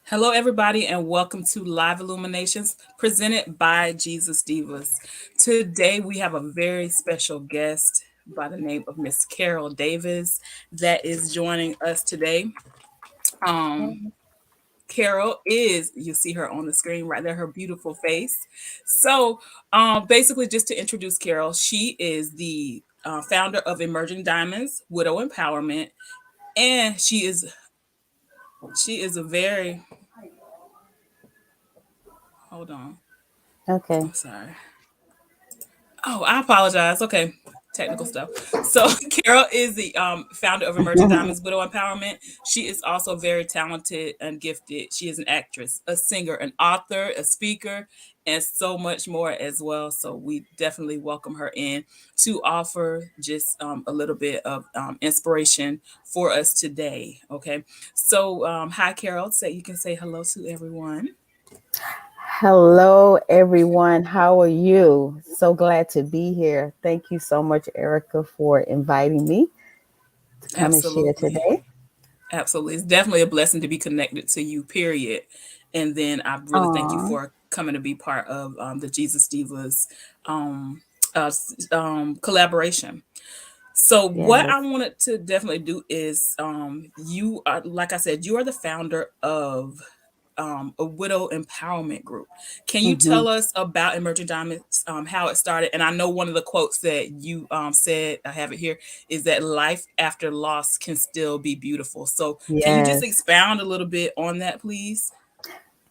Hello, everybody, and welcome to Live Illuminations presented by Jesus Divaz. Today, we have a very special guest by the name of Miss Carole Davis that is joining us today. Um, Carole is, you see her on the screen right there, her beautiful face. So, basically, just to introduce Carole, she is the founder of Emerging Diamonds Widow Empowerment, and she is a very hold on. Okay. I'm sorry. Oh, I apologize. Okay, technical stuff. So Carole is the founder of Emerging Diamonds Widow Empowerment. She is also very talented and gifted. She is an actress, a singer, an author, a speaker, and so much more as well. So we definitely welcome her in to offer just a little bit of inspiration for us today. Okay, so hi, Carole. Say you can say hello to everyone. Hello, everyone. How are you? So glad to be here. Thank you so much, Erica, for inviting me to come and share Absolutely. today. Absolutely. It's definitely a blessing to be connected to you, period. And then I really thank you Aw, for coming to be part of the Jesus Divas um, collaboration. So, what I yes. wanted to definitely do is you are, like I said, you are the founder of a widow empowerment group. Can you hmm tell us about Emerging Diamonds, how it started? And I know one of the quotes that you said, I have it here, is that life after loss can still be beautiful. So, can you just Yes. expound a little bit on that, please?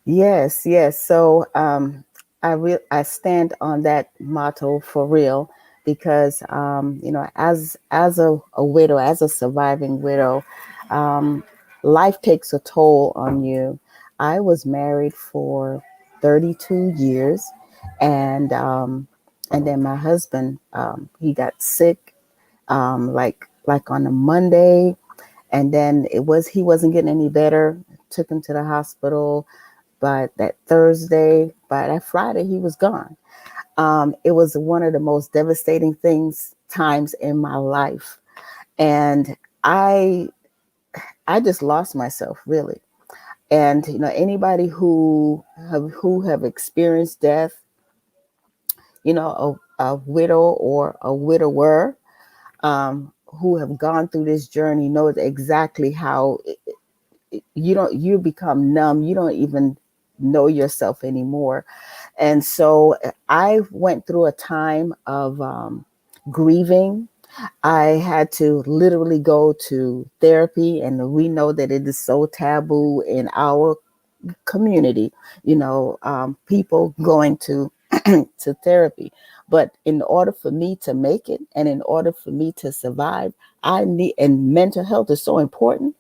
Yes. Yes. So I stand on that motto for real because as a widow, as a surviving widow, um, life takes a toll on you. I was married for 32 years, and then my husband, he got sick, like on a Monday, and then he wasn't getting any better. Took him to the hospital. But that Thursday, by that Friday, he was gone. It was one of the most devastating times in my life, and I I just lost myself really. And anybody who have experienced death, a widow or a widower, who have gone through this journey knows exactly how you become numb. You don't even know yourself anymore. And so I went through a time of grieving. I had to literally go to therapy, and we know that it is so taboo in our community, people going to to therapy. But in order for me to make it, and in order for me to survive, and mental health is so important.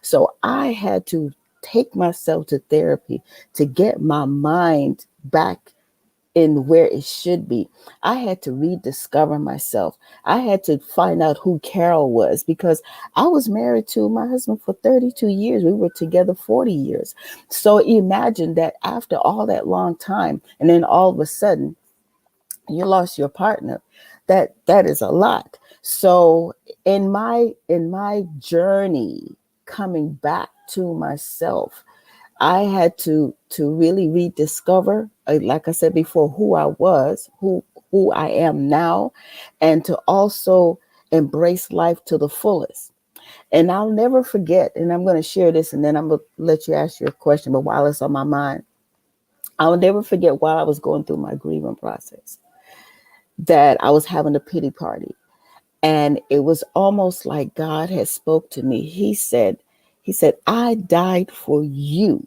So I had to take myself to therapy to get my mind back in where it should be. I had to rediscover myself. I had to find out who Carole was, because I was married to my husband for 32 years. We were together 40 years. So imagine that after all that long time, and then all of a sudden you lost your partner. That is a lot. So in my journey coming back to myself, I had to really rediscover, like I said before, who I was, who I am now, and to also embrace life to the fullest. And I'll never forget, and I'm going to share this, and then I'm going to let you ask your question. But while it's on my mind, I'll never forget while I was going through my grieving process that I was having a pity party, and it was almost like God had spoke to me. He said, I died for you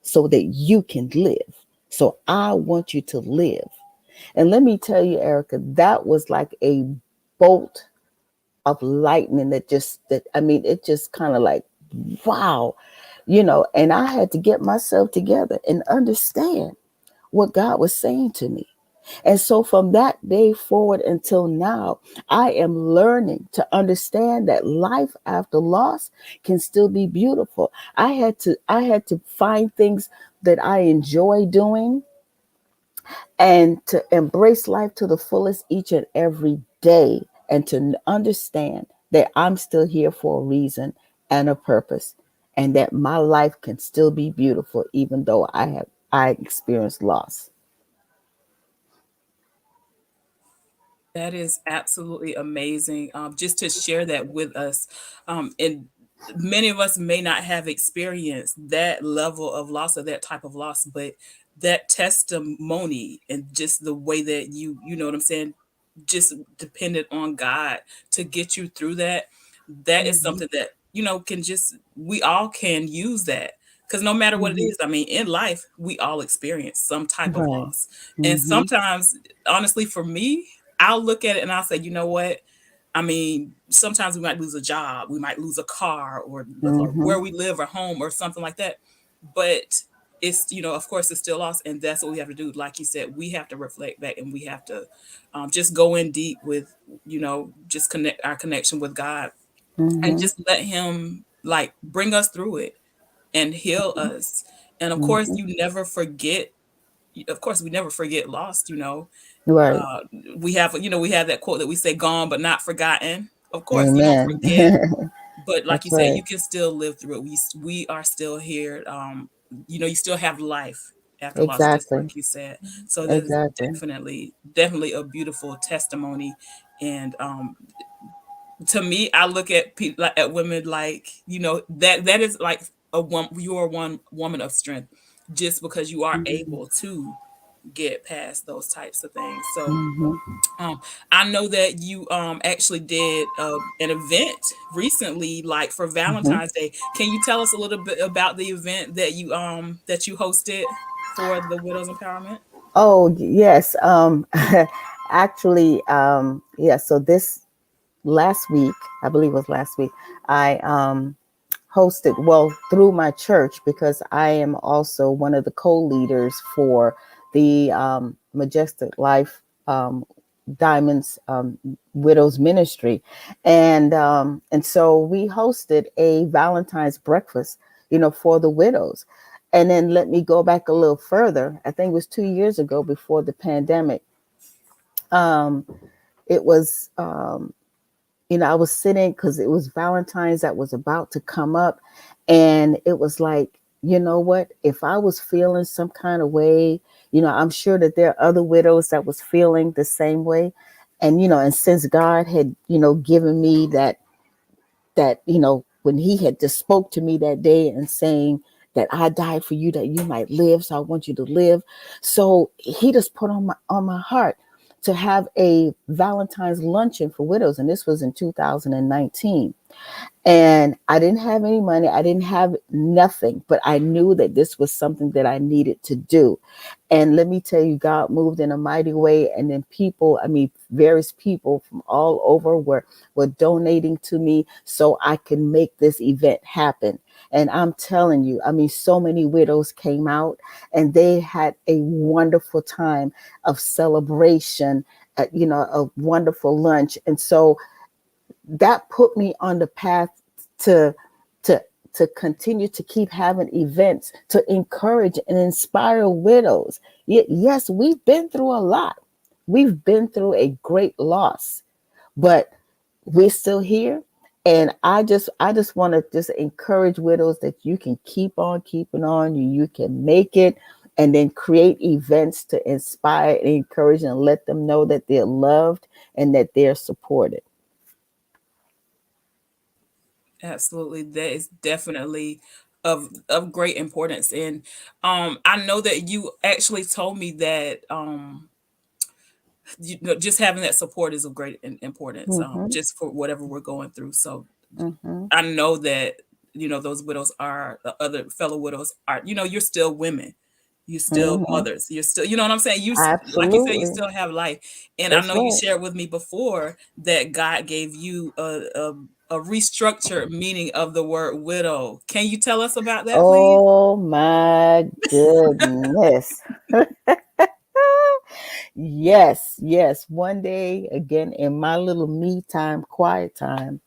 so that you can live. So I want you to live. And let me tell you, Erica, that was like a bolt of lightning it just kind of like, wow, and I had to get myself together and understand what God was saying to me. And so from that day forward until now, I am learning to understand that life after loss can still be beautiful. I had to find things that I enjoy doing, and to embrace life to the fullest each and every day, and to understand that I'm still here for a reason and a purpose, and that my life can still be beautiful even though I experienced loss. That is absolutely amazing. Just to share that with us. And many of us may not have experienced that level of loss or that type of loss, but that testimony and just the way that you know what I'm saying, just dependent on God to get you through that. That is Hmm. something that, can just, we all can use that. Because no matter what it Hmm. is, I mean, in life, we all experience some type of Right. loss. And Hmm. sometimes, honestly, for me, I'll look at it and I'll say, you know what? I mean, sometimes we might lose a job, we might lose a car, or Hmm. where we live, or home, or something like that. But it's, of course, it's still lost, and that's what we have to do. Like you said, we have to reflect back, and we have to just go in deep with, just connect our connection with God, and Hmm. just let Him like bring us through it and heal us. And of course, Hmm. you never forget. Of course, we never forget lost. Right. uh, we have that quote that we say, "Gone but not forgotten." Of course, you don't Amen. forget, but like you That's said, right. you can still live through it. We are still here. You still have life after loss, just like Exactly. you said. So that is Exactly. definitely a beautiful testimony. And to me, I look at people, like, at women, like, that is like you are one woman of strength, just because you are able to get past those types of things. So Hmm. um, I know that you actually did an event recently, like for Hmm. Valentine's Day. Can you tell us a little bit about the event that you hosted for the Widows Empowerment? Oh yes. Actually, yeah. So this last week, I believe it was last week, I hosted, well, through my church, because I am also one of the co-leaders for the Majestic Life Diamonds Widows Ministry, and so we hosted a Valentine's breakfast, for the widows. And then let me go back a little further. I think it was 2 years ago, before the pandemic. Um, it was I was sitting, because it was Valentine's that was about to come up. And it was like, you know what? If I was feeling some kind of way, I'm sure that there are other widows that was feeling the same way. And since God had, given me that, when he had just spoke to me that day and saying that I died for you, that you might live. So I want you to live. So he just put on my heart to have a Valentine's luncheon for widows. And this was in 2019. And I didn't have any money. I didn't have nothing, but I knew that this was something that I needed to do. And let me tell you, God moved in a mighty way. And then people, I mean, various people from all over were donating to me so I can make this event happen. And I'm telling you, I mean, so many widows came out and they had a wonderful time of celebration, a wonderful lunch. And so that put me on the path to to to continue to keep having events to encourage and inspire widows. Yes, we've been through a lot. We've been through a great loss, but we're still here. And I just want to just encourage widows that you can keep on keeping on. You can make it, and then create events to inspire and encourage and let them know that they're loved and that they're supported. Absolutely, that is definitely of great importance. And I know that you actually told me that just having that support is of great importance, Hmm. just for whatever we're going through. So Hmm. I know that those widows are, the other fellow widows are, you're still women, you're still Hmm. mothers, you're still, you know what I'm saying, like you said, you Absolutely. still have life. And I That's know you right. shared with me before that God gave you a restructured meaning of the word widow. Can you tell us about that, please? Oh my goodness. Yes, yes. One day, again, in my little me time, quiet time,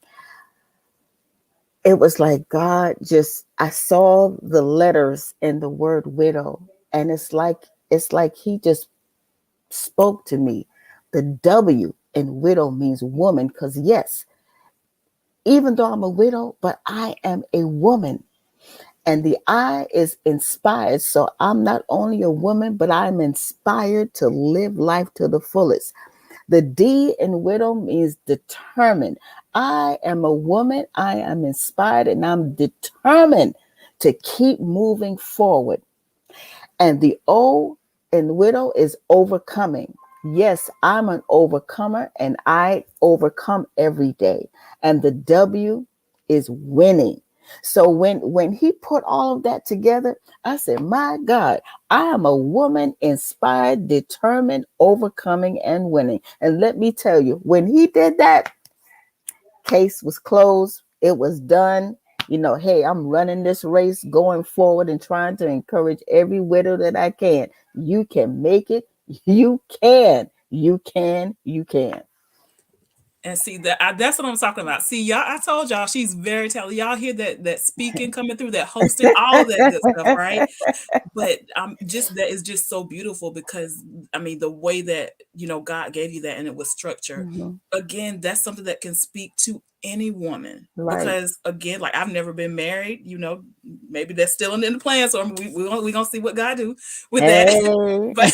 it was like God just, I saw the letters in the word widow. And it's like he just spoke to me. The W in widow means woman, because yes, even though I'm a widow, but I am a woman. And the I is inspired. So I'm not only a woman, but I'm inspired to live life to the fullest. The D in widow means determined. I am a woman. I am inspired and I'm determined to keep moving forward. And the O in widow is overcoming. Yes, I'm an overcomer and I overcome every day. And the W is winning. So when he put all of that together, I said, "My God, I am a woman inspired, determined, overcoming and winning." And let me tell you, when he did that, case was closed. It was done. Hey, I'm running this race going forward and trying to encourage every widow that I can. You can make it. You can. You can. You can. And see that's what I'm talking about. See, y'all, I told y'all she's very talented. Y'all hear that speaking coming through, that hosting, all of that good stuff, right? But just that is just so beautiful because I mean the way that God gave you that and it was structured. Mhm. Again, that's something that can speak to any woman Right. because again, like I've never been married. Maybe that's still in the plans, or we gonna see what God do with that. Hey. But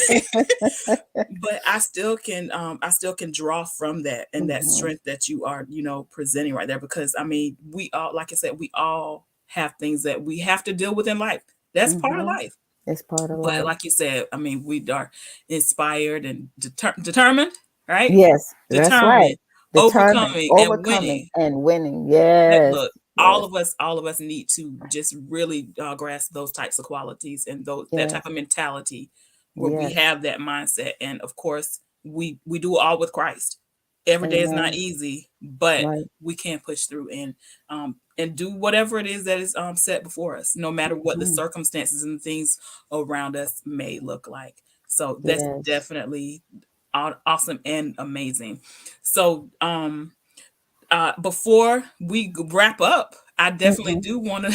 but I still can draw from that and that Mhm. strength that you are presenting right there because I mean we all, like I said, we all have things that we have to deal with in life. That's part of Mhm. life. It's part of But life. like you said, I mean, we are inspired and determined, right? Yes, that's right. Determined, Determined, overcoming, and overcoming, winning. and winning. That Yes. look, Yes. all of us need to just really grasp those types of qualities and that type Yes. of mentality where we Yes. have that mindset. And of course, we do it all with Christ. Every day is not Amen. easy, but Right. we can push through and do whatever it is that is set before us, no matter what the Mhm. circumstances and things around us may look like. So that's Yes. definitely awesome and amazing. So before we wrap up, I definitely Mhm. do want to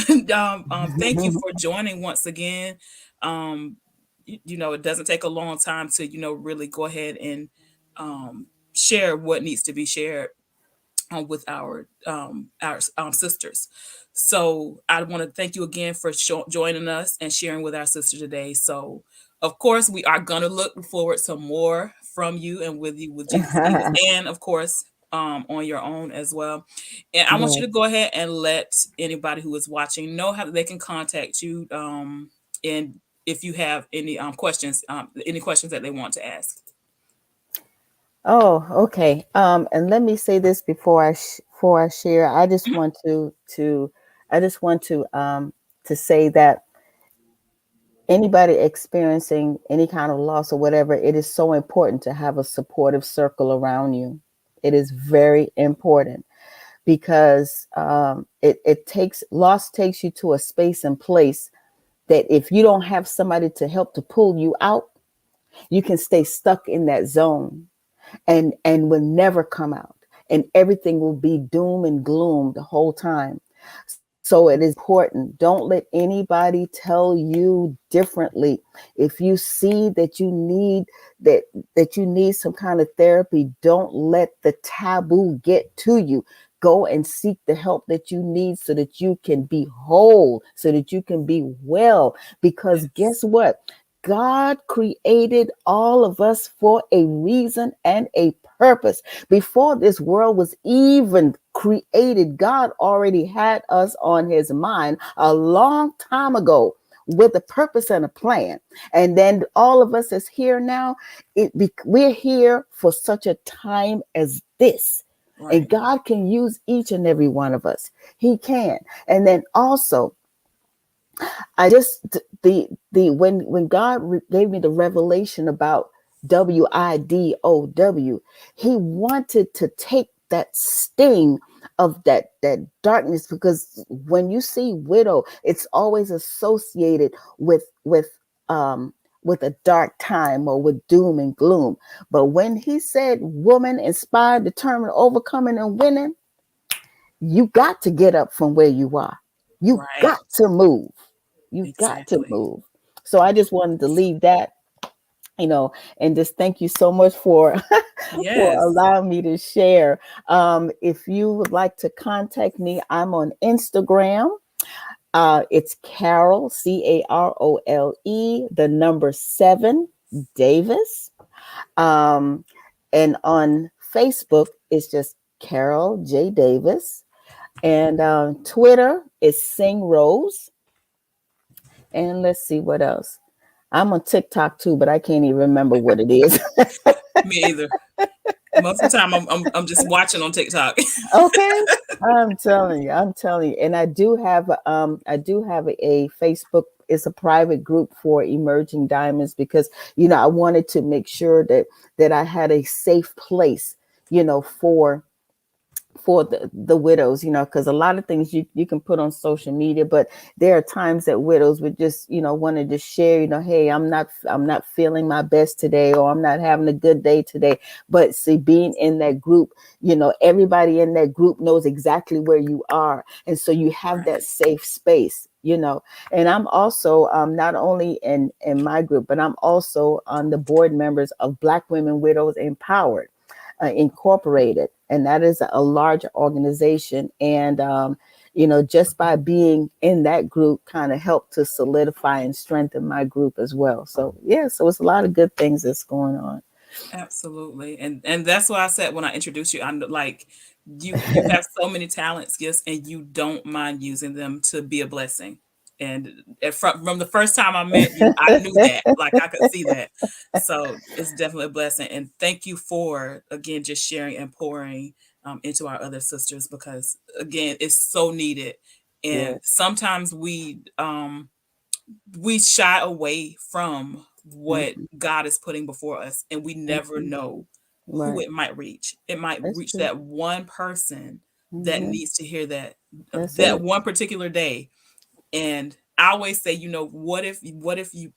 thank you for joining once again. Um, it doesn't take a long time to really go ahead and share what needs to be shared with our sisters. So I want to thank you again for joining us and sharing with our sister today. So of course we are gonna look forward to more from you and with you with Jesus Divas, and of course on your own as well. And I want you Yes. to go ahead and let anybody who is watching know how they can contact you. And if you have any questions that they want to ask. Oh, okay. And let me say this before I share. I just Mhm. want I just want to say that anybody experiencing any kind of loss or whatever, it is so important to have a supportive circle around you. It is very important because it takes loss takes you to a space and place that if you don't have somebody to help to pull you out, you can stay stuck in that zone and will never come out, and everything will be doom and gloom the whole time. So it is important, don't let anybody tell you differently. If you see that that you need some kind of therapy, don't let the taboo get to you. Go and seek the help that you need so that you can be whole, so that you can be well. Because Yes. guess what? God created all of us for a reason and a purpose. Before this world was even created, God already had us on his mind a long time ago with a purpose and a plan. And then all of us that's here now, we're here for such a time as this. And Right. God can use each and every one of us. He can. And then also, I just the when God gave me the revelation about WIDOW, He wanted to take that sting of that darkness, because when you see widow, it's always associated um with a dark time or with doom and gloom. But when He said woman inspired, determined, overcoming, and winning, you got to get up from where you are. You Right. got to move. You got to Exactly. move. So I just wanted to leave that. you know, and just thank you so much for for Yes. allowing me to share. If you would like to contact me, I'm on Instagram. It's Carole, Carole, the number 7 Davis. Um, and on Facebook, it's just Carole J. Davis. And Twitter is Sing Rose. And let's see what else. I'm on TikTok too, but I can't even remember what it is. Me either. Most of the time, I'm just watching on TikTok. Okay. I'm telling you. And I do have a Facebook. It's a private group for emerging diamonds because, I wanted to make sure that I had a safe place, for the widows, because a lot of things you can put on social media, but there are times that widows would just, want to just share, hey, I'm not feeling my best today, or I'm not having a good day today. But see, being in that group, everybody in that group knows exactly where you are. And so you have that Right. safe space, and I'm also not only in my group, but I'm also on the board members of Black Women Widows Empowered Incorporated, and that is a large organization. And just by being in that group, kind of helped to solidify and strengthen my group as well. So yeah, so it's a lot of good things that's going on. Absolutely. And that's why I said when I introduced you, I'm like, you have so many talents, gifts, and you don't mind using them to be a blessing. And from the first time I met you, I knew that. Like I could see that. So it's definitely a blessing. And thank you for again just sharing and pouring into our other sisters, because again, it's so needed. And Yes. sometimes we shy away from what Hmm. God is putting before us, and we never Hmm. know who Right. it might reach. It might That's reach true. that one person that Hmm. needs to hear that That's that it. one particular day. And I always say, what if you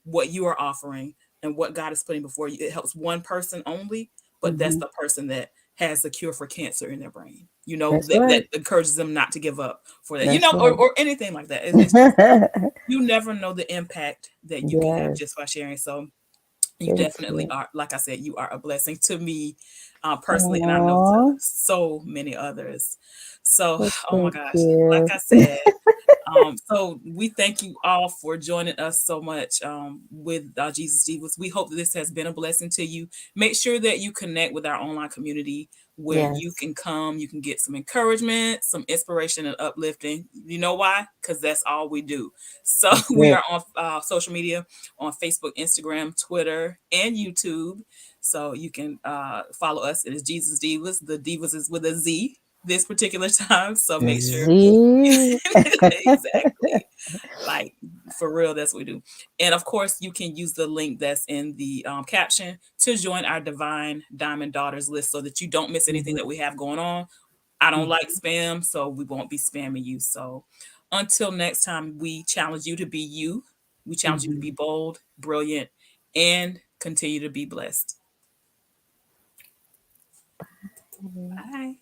what you are offering and what God is putting before you, it helps one person only, but that's Hmm. the person that has the cure for cancer in their brain. That's That right. encourages them not to give up for that. That's right. Or anything like that. It's just you never know the impact that you can have Yes. just by sharing. So you Very definitely true. are, like I said, you are a blessing to me personally, and I know to Aww. so many others. So, Well, oh my thank gosh, like you. I said, so we thank you all for joining us so much with Jesus Divas. We hope that this has been a blessing to you. Make sure that you connect with our online community where you Yes. can come, you can get some encouragement, some inspiration, and uplifting. You know why? Because that's all we do. So That's we it. are on social media, on Facebook, Instagram, Twitter, and YouTube. So you can follow us. It is Jesus Divas. The Divas is with a Z this particular time. So make sure. Z. Exactly. Like for real, that's what we do. And of course, you can use the link that's in the caption to join our Divine Diamond Daughters list so that you don't miss anything Mhm, that we have going on. I don't like mhm, spam, so we won't be spamming you. So until next time, we challenge you to be you. We challenge you to be mhm. bold, brilliant, and continue to be blessed. Bye.